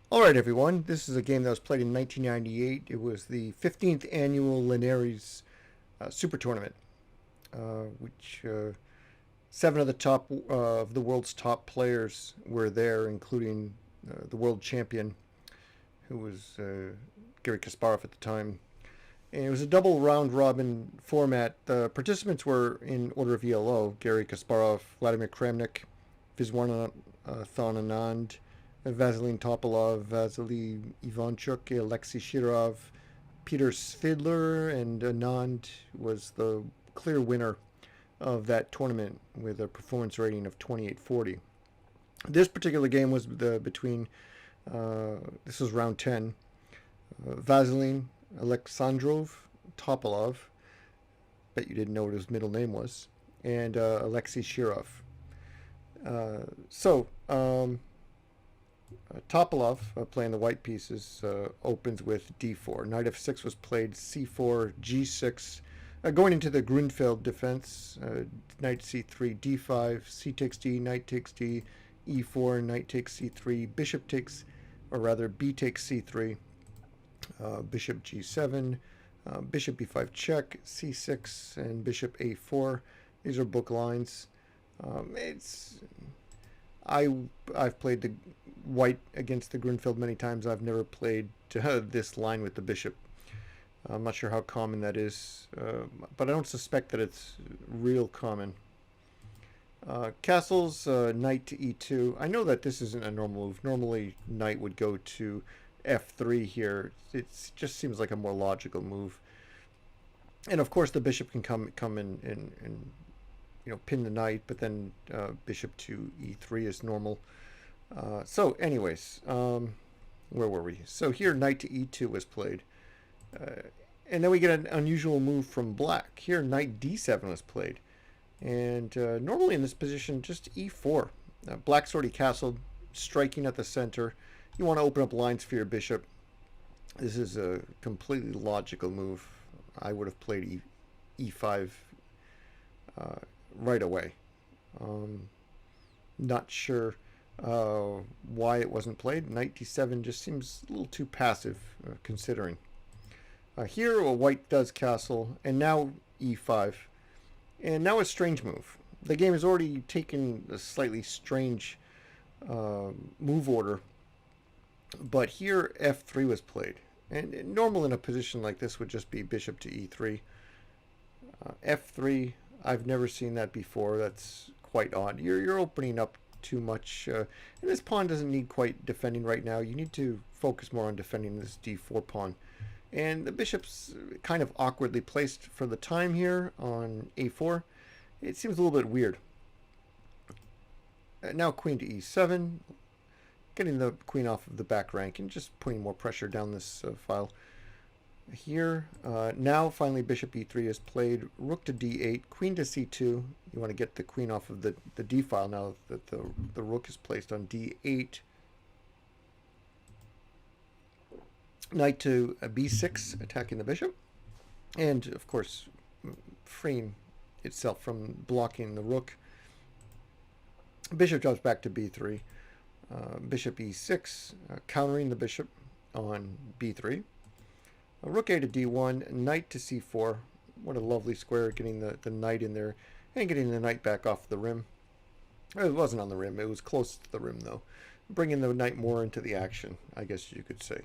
Alright everyone, this is a game that was played in 1998. It was the 15th annual Linares Super Tournament, which 7 of the top of the world's top players were there, including the world champion, who was Garry Kasparov at the time. And it was a double round robin format. The participants were in order of ELO: Garry Kasparov, Vladimir Kramnik, Vishwanathan Anand, Veselin Topalov, Vassily Ivanchuk, Alexei Shirov, Peter Svidler, and Anand was the clear winner of that tournament with a performance rating of 2840. This particular game was between, this was round 10, Vasilin Alexandrov Topalov, bet you didn't know what his middle name was, and Alexei Shirov. Topalov, playing the white pieces, opens with d4. Knight f6 was played, c4, g6. Going into the Grunfeld defense, knight c3, d5, c takes d, knight takes d, e4, knight takes c3, bishop takes, or rather b takes c3, bishop g7, bishop b5 check, c6, and bishop a4. These are book lines. I've played the white against the Grunfeld many times. I've never played this line with the bishop. I'm not sure how common that is, but I don't suspect that it's real common. Castles, knight to e2. I know that this isn't a normal move. Normally, knight would go to f3 here. It just seems like a more logical move. And of course, the bishop can come in pin the knight, but then bishop to e3 is normal. So anyways, where were we? So here knight to e2 was played. And then we get an unusual move from black. Here knight d7 was played. And normally in this position, just e4. Black's already castled, striking at the center. You want to open up lines for your bishop. This is a completely logical move. I would have played e5 right away. Not sure why it wasn't played. Knight d7 just seems a little too passive, considering. Here, white does castle, and now e5. And now a strange move. The game has already taken a slightly strange move order, but here f3 was played. And normal in a position like this would just be bishop to e3. F3, I've never seen that before. That's quite odd. You're opening up too much. And this pawn doesn't need quite defending right now. You need to focus more on defending this d4 pawn. And the bishop's kind of awkwardly placed for the time here on a4. It seems a little bit weird. Now queen to e7. Getting the queen off of the back rank and just putting more pressure down this file. Here, now finally bishop e3 is played, rook to d8, queen to c2. You want to get the queen off of the d file now that the rook is placed on d8. Knight to b6, attacking the bishop. And, of course, freeing itself from blocking the rook. Bishop drops back to b3. Bishop e6, countering the bishop on b3. Rook a to d1, knight to c4. What a lovely square, getting the knight in there and getting the knight back off the rim. It wasn't on the rim, it was close to the rim though. Bringing the knight more into the action, I guess you could say.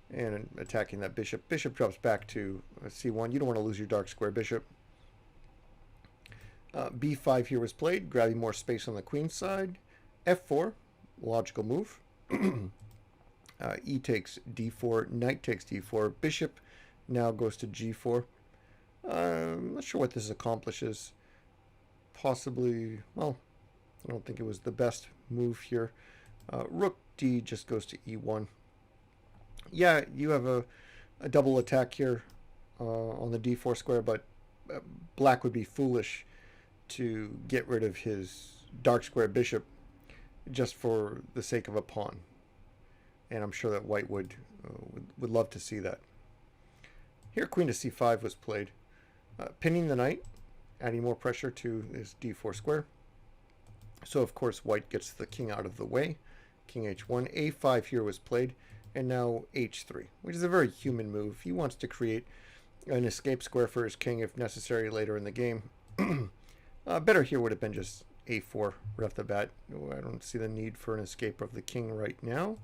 And attacking that bishop. Bishop drops back to c1. You don't want to lose your dark square bishop. b5 here was played, grabbing more space on the queen side. f4, logical move. E takes d4, knight takes d4, bishop now goes to g4. I'm not sure what this accomplishes. Possibly, well, I don't think it was the best move here. Rook d just goes to e1. Yeah, you have a double attack here on the d4 square, but black would be foolish to get rid of his dark square bishop just for the sake of a pawn. And I'm sure that white would love to see that. Here, queen to c5 was played. Pinning the knight, adding more pressure to his d4 square. So, of course, white gets the king out of the way king h1. a5 here was played, and now h3, which is a very human move. He wants to create an escape square for his king if necessary later in the game. Better here would have been just a4 right off the bat. I don't see the need for an escape of the king right now.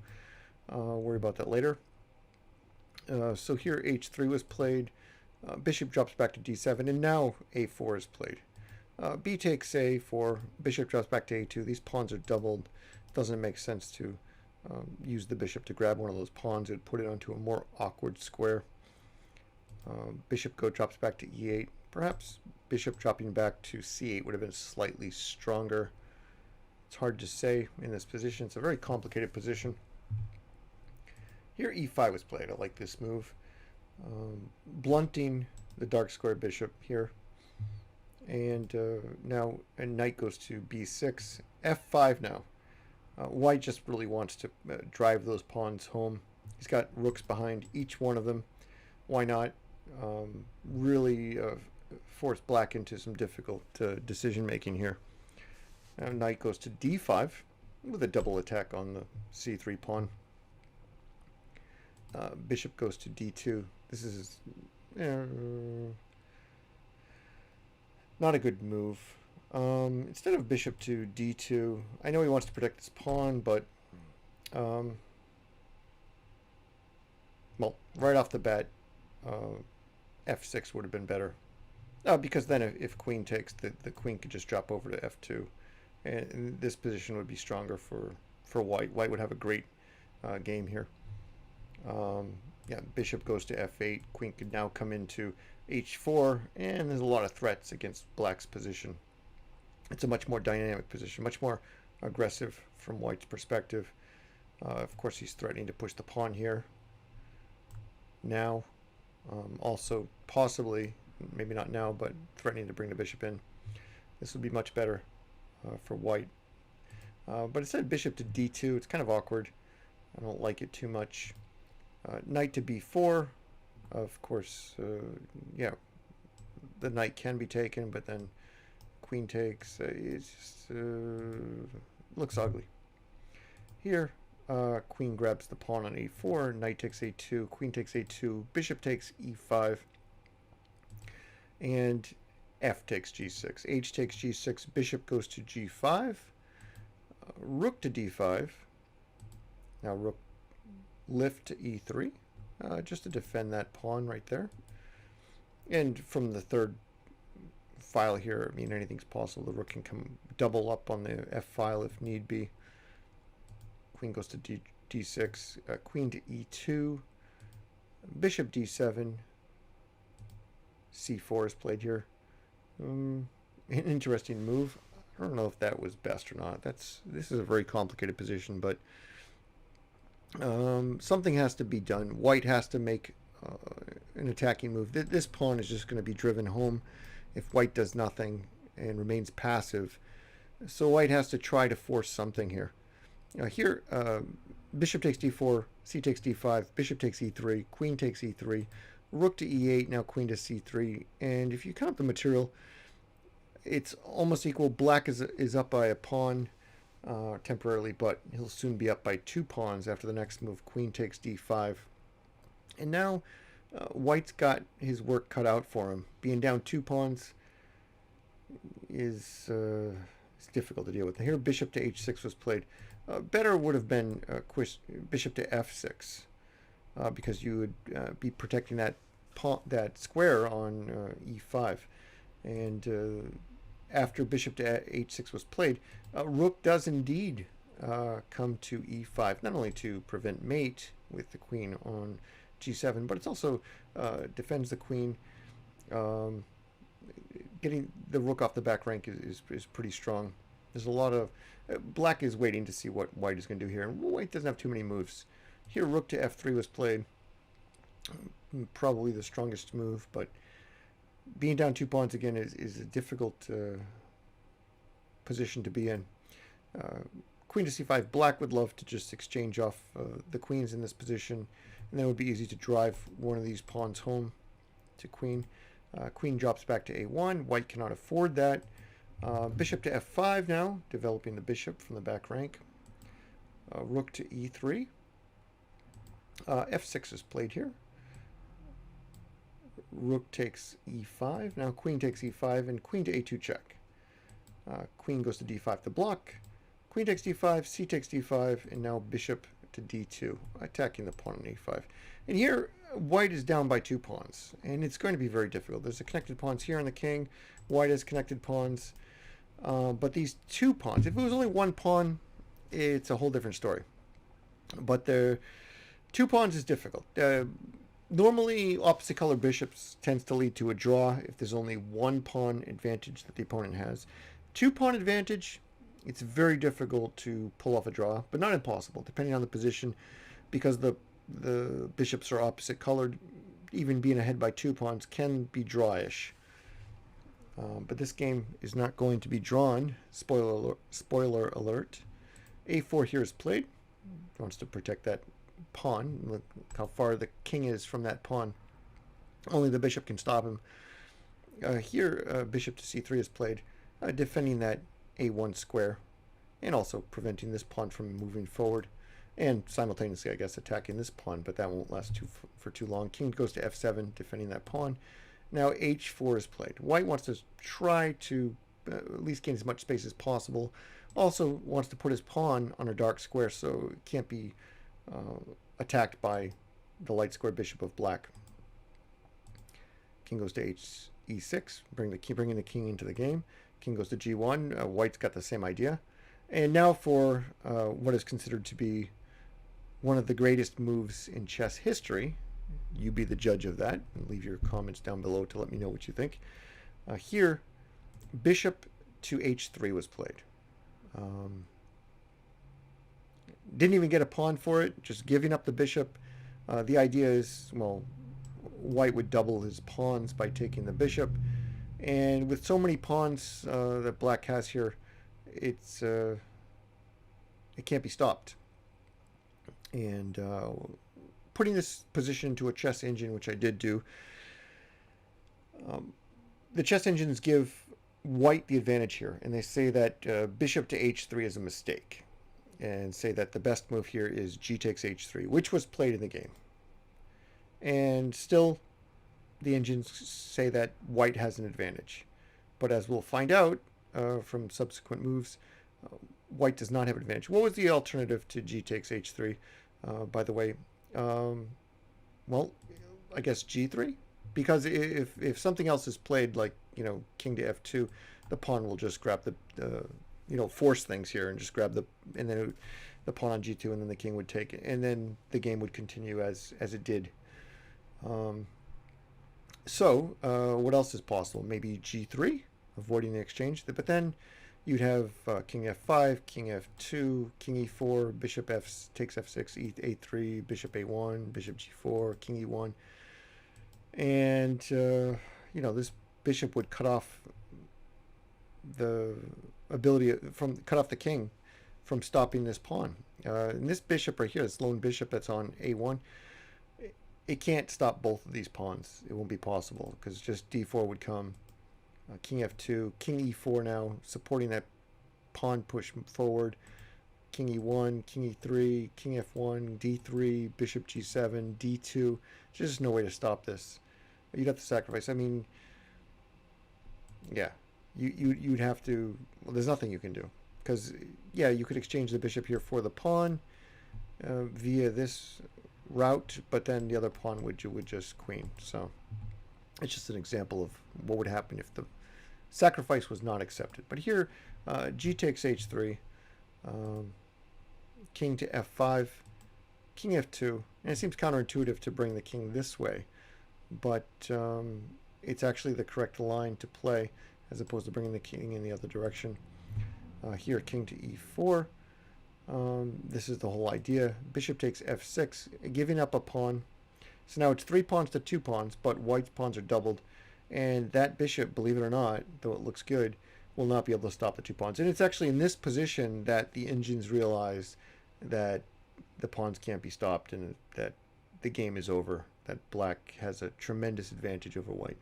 Worry about that later. So here h3 was played. Bishop drops back to d7, and now a4 is played. B takes a4, bishop drops back to a2. These pawns are doubled. Doesn't make sense to use the bishop to grab one of those pawns. It would put it onto a more awkward square. Bishop drops back to e8. Perhaps bishop dropping back to c8 would have been slightly stronger. It's hard to say in this position. It's a very complicated position. Here e5 was played. I like this move. Blunting the dark square bishop here. And now a knight goes to b6. f5 now. White just really wants to drive those pawns home. He's got rooks behind each one of them. Why not? Really force black into some difficult decision making here. Now knight goes to d5 with a double attack on the c3 pawn. Bishop goes to d2. This is not a good move. Instead of bishop to d2, I know he wants to protect this pawn, but well, right off the bat, f6 would have been better. Because then if queen takes, the queen could just drop over to f2, and this position would be stronger for white. White would have a great game here. Yeah, bishop goes to f8. Queen could now come into h4, and there's a lot of threats against black's position. It's a much more dynamic position, much more aggressive from white's perspective. Of course, he's threatening to push the pawn here. Now, also possibly, maybe not now, but threatening to bring the bishop in. This would be much better for white. But instead bishop to d2, it's kind of awkward. I don't like it too much. Knight to b4, of course, yeah, the knight can be taken, but then queen takes. It just looks ugly. Here, queen grabs the pawn on a4, knight takes a2, queen takes a2, bishop takes e5, and f takes g6. H takes g6, bishop goes to g5, rook to d5. Now rook lift to e3, just to defend that pawn right there. And from the third file here, I mean, anything's possible. The rook can come double up on the f file if need be. Queen goes to d6, queen to e2, bishop d7, c4 is played here. An interesting move. I don't know if that was best or not. This is a very complicated position, but something has to be done. White has to make an attacking move. This pawn is just going to be driven home if white does nothing and remains passive. So white has to try to force something here. Here, bishop takes d4, c takes d5, bishop takes e3, queen takes e3, rook to e8, now queen to c3. And if you count up the material, it's almost equal. Black is up by a pawn temporarily, but he'll soon be up by 2 pawns after the next move. Queen takes d5. And now white's got his work cut out for him. Being down 2 pawns is difficult to deal with. Here, bishop to h6 was played. Better would have been bishop to f6, because you would be protecting that square on e5. And after bishop to h6 was played, rook does indeed come to e5, not only to prevent mate with the queen on g7, but it's also defends the queen. Getting the rook off the back rank is pretty strong. There's a lot of black is waiting to see what white is going to do here, and white doesn't have too many moves. Here, rook to f3 was played. Probably the strongest move, but being down 2 pawns again is a difficult position to be in. Queen to c5. Black would love to just exchange off the queens in this position, and then it would be easy to drive one of these pawns home to queen. Queen drops back to a1. White cannot afford that. Bishop to f5 now, developing the bishop from the back rank. Rook to e3. f6 is played here. Rook takes e5. Now queen takes e5 and queen to a2 check. Queen goes to d5 to block. Queen takes d5, c takes d5, and now bishop to d2, attacking the pawn on a5. And here, white is down by 2 pawns, and it's going to be very difficult. There's the connected pawns here on the king. White has connected pawns. But these 2 pawns, if it was only 1 pawn, it's a whole different story. But the 2 pawns is difficult. Normally, opposite color bishops tends to lead to a draw if there's only 1 pawn advantage that the opponent has. 2 pawn advantage, it's very difficult to pull off a draw, but not impossible, depending on the position, because the bishops are opposite colored. Even being ahead by 2 pawns can be drawish. But this game is not going to be drawn. Spoiler alert. a4 here is played. Wants to protect that pawn. Look how far the king is from that pawn. Only the bishop can stop him. Here, bishop to c3 is played, defending that a1 square, and also preventing this pawn from moving forward, and simultaneously, I guess, attacking this pawn, but that won't last for too long. King goes to f7, defending that pawn. Now h4 is played. White wants to try to at least gain as much space as possible. Also wants to put his pawn on a dark square so it can't be attacked by the light square bishop of black. King goes to e6, bringing the king into the game. King goes to g1. White's got the same idea. And now for what is considered to be one of the greatest moves in chess history. You be the judge of that, and leave your comments down below to let me know what you think. Here, bishop to h3 was played. Didn't even get a pawn for it, just giving up the bishop. The idea is, well, white would double his pawns by taking the bishop. And with so many pawns that black has here, it can't be stopped. And putting this position into a chess engine, which I did do, the chess engines give white the advantage here, and they say that bishop to h3 is a mistake, and say that the best move here is g takes h3, which was played in the game. And still, the engines say that white has an advantage. But as we'll find out from subsequent moves, white does not have an advantage. What was the alternative to g takes h3, by the way? Well, I guess g3, because if something else is played, like, you know, king to f2, the pawn will just grab the you know, force things here and just grab and then the pawn on g2, and then the king would take it, and then the game would continue as it did. So what else is possible? Maybe g3, avoiding the exchange, but then you'd have king f5, king f2, king e4, bishop takes f6, a3, bishop a1, bishop g4, king e1. And, you know, this bishop would cut off the ability cut off the king from stopping this pawn. And this bishop right here, this lone bishop that's on a1, it can't stop both of these pawns. It won't be possible, because just d4 would come. King f2, king e4 now, supporting that pawn push forward. King e1, king e3, king f1, d3, bishop g7, d2. There's just no way to stop this. You'd have to sacrifice. I mean, yeah, you'd have to. Well, there's nothing you can do, because yeah, you could exchange the bishop here for the pawn via this route, but then the other pawn would just queen. So it's just an example of what would happen if the sacrifice was not accepted. But here, g takes h3, king to f5, king f2, and it seems counterintuitive to bring the king this way, but it's actually the correct line to play, as opposed to bringing the king in the other direction. Here, king to e4. This is the whole idea. Bishop takes f6, giving up a pawn. So now it's 3 pawns to 2 pawns, but white's pawns are doubled. And that bishop, believe it or not, though it looks good, will not be able to stop the 2 pawns. And it's actually in this position that the engines realize that the pawns can't be stopped and that the game is over, that black has a tremendous advantage over white.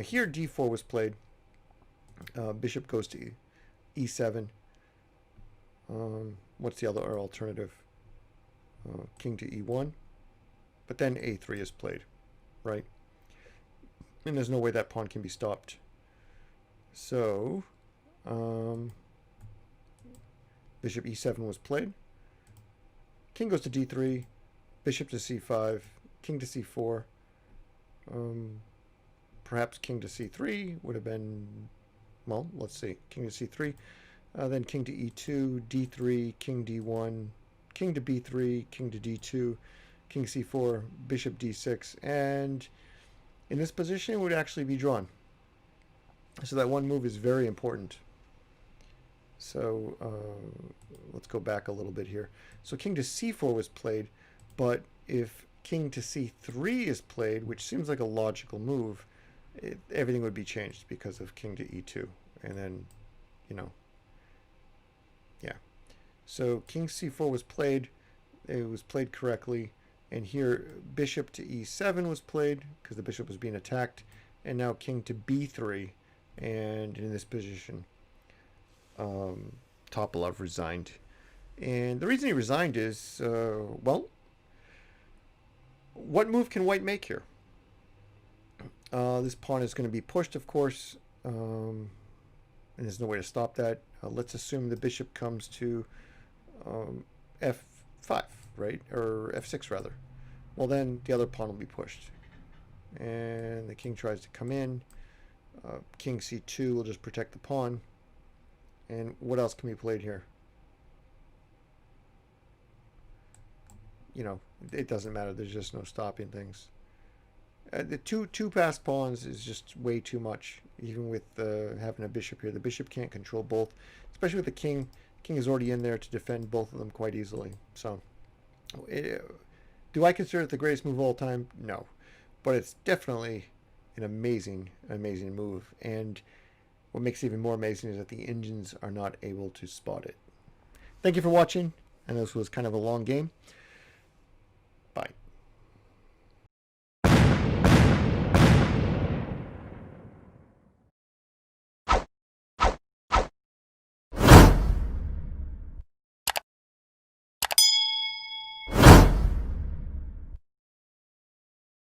Here, d4 was played. Bishop goes to e7. what's the other alternative? King to e1. But then a3 is played, right? And there's no way that pawn can be stopped. So, bishop e7 was played. King goes to d3, bishop to c5, king to c4. Perhaps king to c3 would have been, well, let's see. King to c3, then king to e2, d3, king d1, king to b3, king to d2, king c4, bishop d6, and in this position it would actually be drawn. So that one move is very important. So let's go back a little bit here. So king to c4 was played, but if king to c3 is played, which seems like a logical move, everything would be changed because of king to e2. And then, you know, yeah. So king c4 was played. It was played correctly. And here bishop to e7 was played because the bishop was being attacked. And now king to b3. And in this position, Topalov resigned. And the reason he resigned is, well, what move can white make here? This pawn is going to be pushed, of course, and there's no way to stop that. Let's assume the bishop comes to f5, right? Or f6, rather. Well, then the other pawn will be pushed. And the king tries to come in. King c2 will just protect the pawn. And what else can be played here? You know, it doesn't matter. There's just no stopping things. The two passed pawns is just way too much. Even with having a bishop here, the bishop can't control both, especially with the king. King is already in there to defend both of them quite easily. So, do I consider it the greatest move of all time? No, but it's definitely an amazing move. And what makes it even more amazing is that the engines are not able to spot it. Thank you for watching. I know this was kind of a long game.